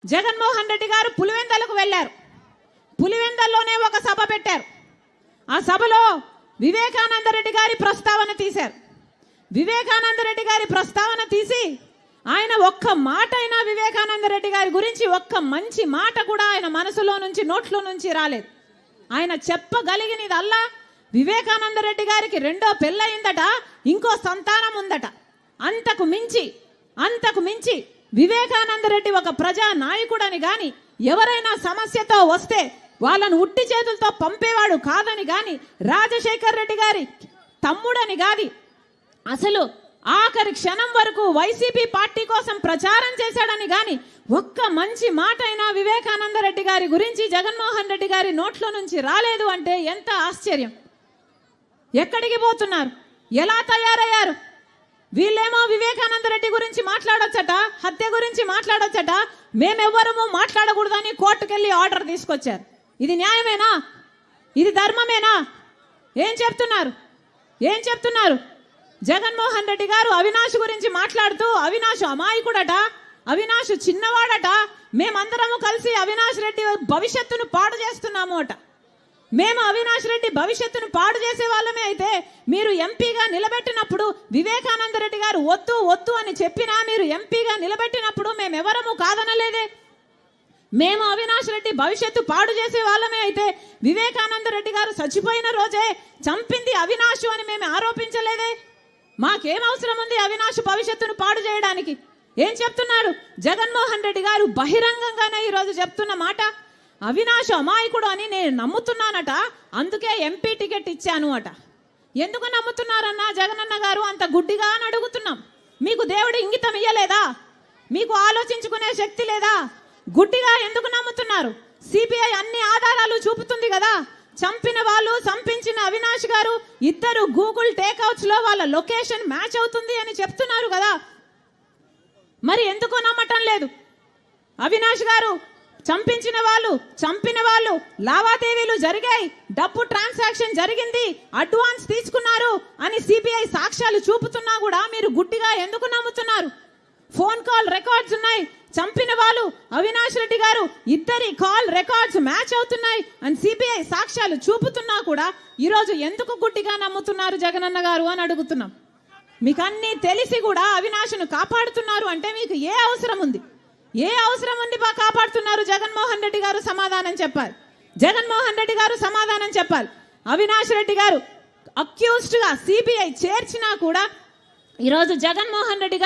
జగన్మోహన్ రెడ్డి గారు పులివెందలకు వెళ్ళారు. పులివెందల్లోనే ఒక సభ పెట్టారు. ఆ సభలో వివేకానంద రెడ్డి గారి ప్రస్తావన తీశారు. వివేకానంద రెడ్డి గారి ప్రస్తావన తీసి ఆయన ఒక్క మాట అయినా వివేకానంద రెడ్డి గారి గురించి ఒక్క మంచి మాట కూడా ఆయన మనసులో నుంచి నోట్లో నుంచి రాలేదు. ఆయన చెప్పగలిగినదల్లా వివేకానంద రెడ్డి గారికి రెండో పెళ్ళయిందట, ఇంకో సంతానం ఉందట. అంతకు మించి వివేకానంద రెడ్డి ఒక ప్రజా నాయకుడని గాని, ఎవరైనా సమస్యతో వస్తే వాళ్ళను ఉట్టి చేతులతో పంపేవాడు కాదని గాని, రాజశేఖర్ రెడ్డి గారి తమ్ముడని గాని, అసలు ఆఖరి క్షణం వరకు వైసీపీ పార్టీ కోసం ప్రచారం చేశాడని గాని ఒక్క మంచి మాట అయినా వివేకానంద రెడ్డి గారి గురించి జగన్మోహన్ రెడ్డి గారి నోట్లో నుంచి రాలేదు అంటే ఎంత ఆశ్చర్యం. ఎక్కడికి పోతున్నారు? ఎలా తయారయ్యారు? వీళ్ళేమో వివేకానంద రెడ్డి గురించి మాట్లాడొచ్చట, హత్య గురించి మాట్లాడొచ్చట, మేమెవ్వరము మాట్లాడకూడదని కోర్టుకెళ్ళి ఆర్డర్ తీసుకొచ్చారు. ఇది న్యాయమేనా? ఇది ధర్మమేనా? ఏం చెప్తున్నారు? జగన్మోహన్ రెడ్డి గారు అవినాష్ గురించి మాట్లాడుతూ అవినాష్ అమాయకుడట, అవినాష్ చిన్నవాడట, మేమందరము కలిసి అవినాష్ రెడ్డి భవిష్యత్తును పాడు చేస్తున్నాము అట. మేము అవినాష్ రెడ్డి భవిష్యత్తును పాడు చేసే వాళ్ళమే అయితే మీరు ఎంపీగా నిలబెట్టినప్పుడు వివేకానంద రెడ్డి గారు వద్దు అని చెప్పినా మీరు ఎంపీగా నిలబెట్టినప్పుడు మేమెవరము కాదనలేదే. మేము అవినాష్ రెడ్డి భవిష్యత్తు పాడు చేసే వాళ్ళమే అయితే వివేకానంద రెడ్డి గారు చచ్చిపోయిన రోజే చంపింది అవినాష్ అని మేము ఆరోపించలేదే. మాకేం అవసరం ఉంది అవినాష్ భవిష్యత్తును పాడు చేయడానికి? ఏం చెప్తున్నారు జగన్మోహన్ రెడ్డి గారు? బహిరంగంగానే ఈరోజు చెప్తున్న మాట, అవినాష్ అమాయకుడు అని నేను నమ్ముతున్నానట, అందుకే ఎంపీ టికెట్ ఇచ్చాను అట. ఎందుకు నమ్ముతున్నారన్నా జగనన్న గారు అంత గుడ్డిగా అని అడుగుతున్నాం. మీకు దేవుడు ఇంగితం ఇయ్యలేదా? మీకు ఆలోచించుకునే శక్తి లేదా? గుడ్డిగా ఎందుకు నమ్ముతున్నారు? సిబిఐ అన్ని ఆధారాలు చూపుతుంది కదా. చంపిన వాళ్ళు, చంపించిన అవినాష్ గారు ఇద్దరు గూగుల్ టేక్అవుట్స్ లో వాళ్ళ లొకేషన్ మ్యాచ్ అవుతుంది అని చెప్తున్నారు కదా. మరి ఎందుకు నమ్మటం లేదు? అవినాష్ గారు చంపిన వాళ్ళు లావాదేవీలు జరిగాయి, డబ్బు ట్రాన్సాక్షన్ జరిగింది, అడ్వాన్స్ తీసుకున్నారు అని సిబిఐ సాక్ష్యాలు చూపుతున్నా కూడా మీరు గుడ్డిగా ఎందుకు నమ్ముతున్నారు? ఫోన్ కాల్ రికార్డ్స్ ఉన్నాయి, చంపిన వాళ్ళు అవినాష్ రెడ్డి గారు ఇద్దరి కాల్ రికార్డ్స్ మ్యాచ్ అవుతున్నాయి అని సిబిఐ సాక్ష్యాలు చూపుతున్నా కూడా ఈరోజు ఎందుకు గుడ్డిగా నమ్ముతున్నారు జగనన్న గారు అని అడుగుతున్నాం. మీకు అన్నీ తెలిసి కూడా అవినాష్ను కాపాడుతున్నారు అంటే మీకు ఏ అవసరం ఉంది బా కాపాడుతున్నారు? జగన్మోహన్ రెడ్డి గారు సమాధానం చెప్పాలి. అవినాష్ రెడ్డి గారు అక్యూజ్డ్ గా సిబిఐ చేర్చినా కూడా ఈరోజు జగన్మోహన్ రెడ్డి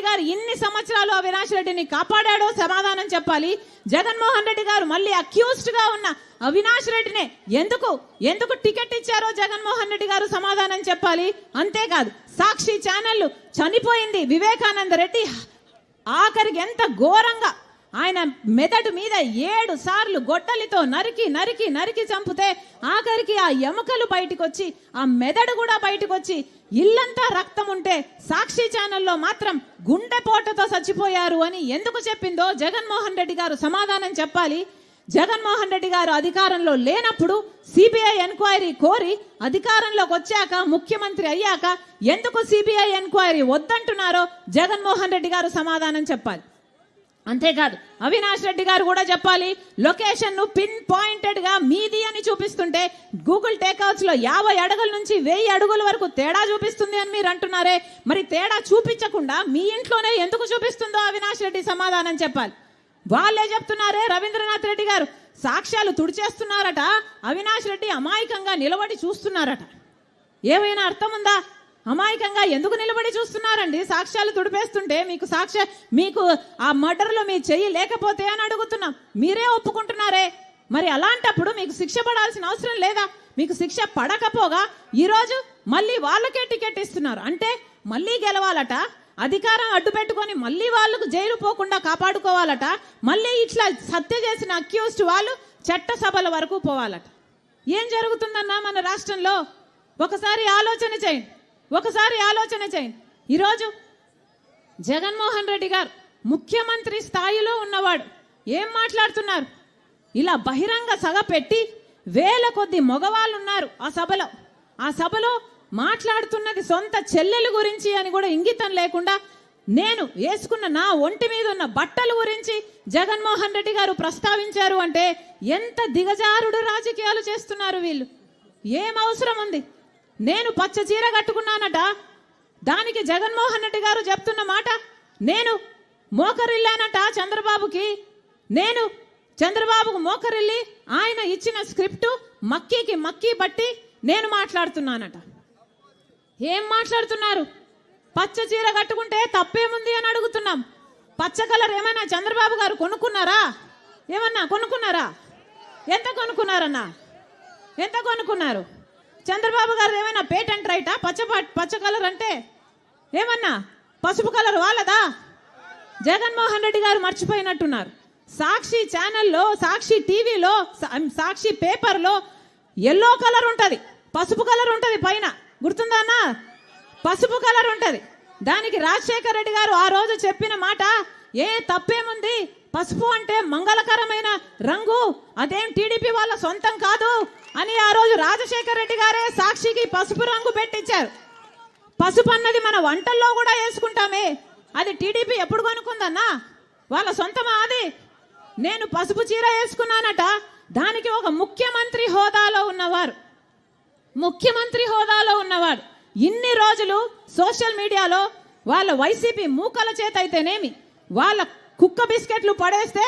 గారు ఇన్ని సంవత్సరాలు అవినాష్ రెడ్డిని కాపాడాడో సమాధానం చెప్పాలి. జగన్మోహన్ రెడ్డి గారు మళ్ళీ అక్యూజ్డ్ గా ఉన్న అవినాష్ రెడ్డినే ఎందుకు టికెట్ ఇచ్చారో జగన్మోహన్ రెడ్డి గారు సమాధానం చెప్పాలి. అంతేకాదు సాక్షి ఛానళ్లు చనిపోయింది వివేకానంద రెడ్డి ఆఖరికి ఎంత ఘోరంగా ఆయన మెదడు మీద 7 సార్లు గొడ్డలితో నరికి చంపితే ఆఖరికి ఆ ఎముకలు బయటకు వచ్చి ఆ మెదడు కూడా బయటకు వచ్చి ఇల్లంతా రక్తం ఉంటే సాక్షి ఛానల్లో మాత్రం గుండెపోటుతో చచ్చిపోయారు అని ఎందుకు చెప్పిందో జగన్మోహన్ రెడ్డి గారు సమాధానం చెప్పాలి. జగన్మోహన్ రెడ్డి గారు అధికారంలో లేనప్పుడు సిబిఐ ఎంక్వైరీ కోరి అధికారంలోకి వచ్చాక ముఖ్యమంత్రి అయ్యాక ఎందుకు సిబిఐ ఎంక్వైరీ వద్దంటున్నారో జగన్మోహన్ రెడ్డి గారు సమాధానం చెప్పాలి. అంతేకాదు అవినాష్ రెడ్డి గారు కూడా చెప్పాలి. లొకేషన్ ను పిన్ పాయింటెడ్ గా మీది అని చూపిస్తుంటే గూగుల్ టేక్అవుట్స్ లో 50 అడుగుల నుంచి 1000 అడుగుల వరకు తేడా చూపిస్తుంది అని మీరు అంటున్నారే. మరి తేడా చూపించకుండా మీ ఇంట్లోనే ఎందుకు చూపిస్తుందో అవినాష్ రెడ్డి సమాధానం చెప్పాలి. వాళ్ళే చెప్తున్నారే, రవీంద్రనాథ్ రెడ్డి గారు సాక్ష్యాలు తుడిచేస్తున్నారట, అవినాష్ రెడ్డి అమాయకంగా నిలబడి చూస్తున్నారట. ఏమైనా అర్థం ఉందా? అమాయకంగా ఎందుకు నిలబడి చూస్తున్నారండి? సాక్ష్యాలు తుడిపేస్తుంటే మీకు ఆ మర్డర్లో మీ చెయ్యి లేకపోతే అని అడుగుతున్నాం. మీరే ఒప్పుకుంటున్నారే. మరి అలాంటప్పుడు మీకు శిక్ష పడాల్సిన అవసరం లేదా? మీకు శిక్ష పడకపోగా ఈరోజు మళ్ళీ వాళ్ళకే టికెట్ ఇస్తున్నారు అంటే మళ్ళీ గెలవాలట, అధికారం అడ్డు పెట్టుకొని మళ్ళీ వాళ్ళకు జైలు పోకుండా కాపాడుకోవాలట, మళ్ళీ ఇట్లా హత్య చేసిన అక్యూజ్డ్ వాళ్ళు చట్టసభల వరకు పోవాలట. ఏం జరుగుతుందన్నా మన రాష్ట్రంలో? ఒకసారి ఆలోచన చేయండి. ఈరోజు జగన్మోహన్ రెడ్డి గారు ముఖ్యమంత్రి స్థాయిలో ఉన్నవాడు ఏం మాట్లాడుతున్నారు? ఇలా బహిరంగ సభ పెట్టి 1000 కొద్ది మగవాళ్ళు ఉన్నారు ఆ సభలో మాట్లాడుతున్నది సొంత చెల్లెలు గురించి అని కూడా ఇంగితం లేకుండా నేను వేసుకున్న నా ఒంటి మీద ఉన్న బట్టల గురించి జగన్మోహన్ రెడ్డి గారు ప్రస్తావించారు అంటే ఎంత దిగజారుడు రాజకీయాలు చేస్తున్నారు వీళ్ళు. ఏం అవసరం ఉంది? నేను పచ్చ చీర కట్టుకున్నానట, దానికి జగన్మోహన్ రెడ్డి గారు చెప్తున్న మాట, నేను మోకరిల్లానట చంద్రబాబుకి, నేను చంద్రబాబుకు మోకరిల్లి ఆయన ఇచ్చిన స్క్రిప్టు మక్కీ బట్టి నేను మాట్లాడుతున్నానట. ఏం మాట్లాడుతున్నారు? పచ్చ చీర కట్టుకుంటే తప్పేముంది అని అడుగుతున్నాం. పచ్చ కలర్ ఏమైనా చంద్రబాబు గారు కొనుక్కున్నారా? ఏమన్నా కొనుక్కున్నారా? ఎంత కొనుక్కున్నారన్నా? ఎంత కొనుక్కున్నారు? చంద్రబాబు గారు ఏమైనా పేటెంట్ రైటా? పచ్చ కలర్ అంటే ఏమన్నా పసుపు కలర్ వాళ్ళదా? జగన్మోహన్ రెడ్డి గారు మర్చిపోయినట్టున్నారు. సాక్షి ఛానల్లో, సాక్షి టీవీలో, సాక్షి పేపర్లో ఎల్లో కలర్ ఉంటుంది, పసుపు కలర్ ఉంటుంది, పైన గుర్తుందా అన్న? పసుపు కలర్ ఉంటుంది. దానికి రాజశేఖర రెడ్డి గారు ఆ రోజు చెప్పిన మాట, ఏ తప్పేముంది, పసుపు అంటే మంగళకరమైన రంగు, అదేం టీడీపీ వాళ్ళ సొంతం కాదు అని ఆ రోజు రాజశేఖర రెడ్డి గారే సాక్షికి పసుపు రంగు పెట్టించారు. పసుపు అన్నది మన వంటల్లో కూడా వేసుకుంటామే, అది టీడీపీ ఎప్పుడు కొనుక్కుందన్నా? వాళ్ళ సొంతమా అది? నేను పసుపు చీర వేసుకున్నానట, దానికి ఒక ముఖ్యమంత్రి హోదాలో ఉన్నవాడు ఇన్ని రోజులు సోషల్ మీడియాలో వాళ్ళ వైసీపీ మూకల చేత అయితేనేమి, వాళ్ళ కుక్క బిస్కెట్లు పడేస్తే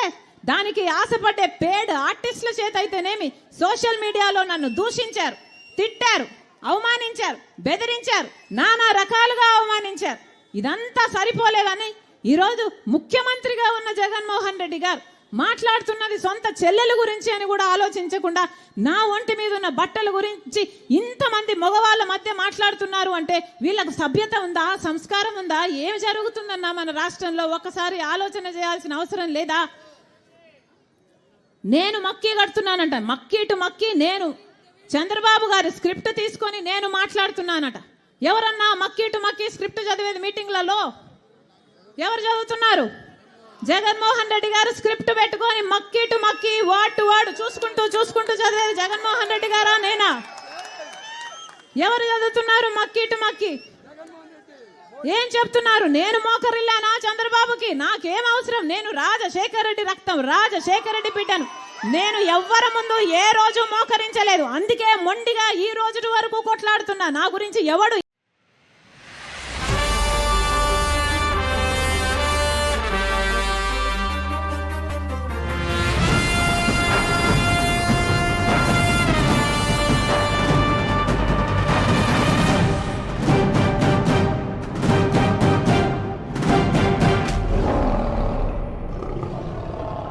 దానికి ఆశపడ్డే పేడ్ ఆర్టిస్టుల చేత అయితేనేమి సోషల్ మీడియాలో నన్ను దూషించారు, తిట్టారు, అవమానించారు, బెదిరించారు, నానా రకాలుగా అవమానించారు. ఇదంతా సరిపోలేదని ఈరోజు ముఖ్యమంత్రిగా ఉన్న జగన్మోహన్ రెడ్డి గారు మాట్లాడుతున్నది సొంత చెల్లెల గురించి అని కూడా ఆలోచించకుండా నా ఒంటి మీద ఉన్న బట్టల గురించి ఇంతమంది మగవాళ్ళ మధ్య మాట్లాడుతున్నారు అంటే వీళ్ళకు సభ్యత ఉందా? సంస్కారం ఉందా? ఏమి జరుగుతుందన్నా మన రాష్ట్రంలో? ఒక్కసారి ఆలోచన చేయాల్సిన అవసరం లేదా? నేను మక్కీ కడుతున్నానంట, మక్కీ నేను చంద్రబాబు గారి స్క్రిప్ట్ తీసుకొని నేను మాట్లాడుతున్నానట. ఎవరన్నా మక్కీ స్క్రిప్ట్ చదివేది మీటింగ్లలో? ఎవరు చదువుతున్నారు? జగన్మోహన్ రెడ్డి గారు స్క్రిప్ట్ పెట్టుకొని మక్కీ వర్డ్ వర్డ్ చూసుకుంటూ చదివేది జగన్మోహన్ రెడ్డి గారా నేనా? ఎవరు చదువుతున్నారు మక్కీ? ఏం చెప్తున్నారు? నేను మోకరిల్లానా చంద్రబాబుకి? నాకేం అవసరం? నేను రాజశేఖర రెడ్డి రక్తం, రాజశేఖర రెడ్డి బిడ్డను. నేను ఎవ్వరి ముందు ఏ రోజు మోకరించలేదు, అందుకే మొండిగా ఈ రోజు వరకు కొట్లాడుతున్నా. నా గురించి ఎవడు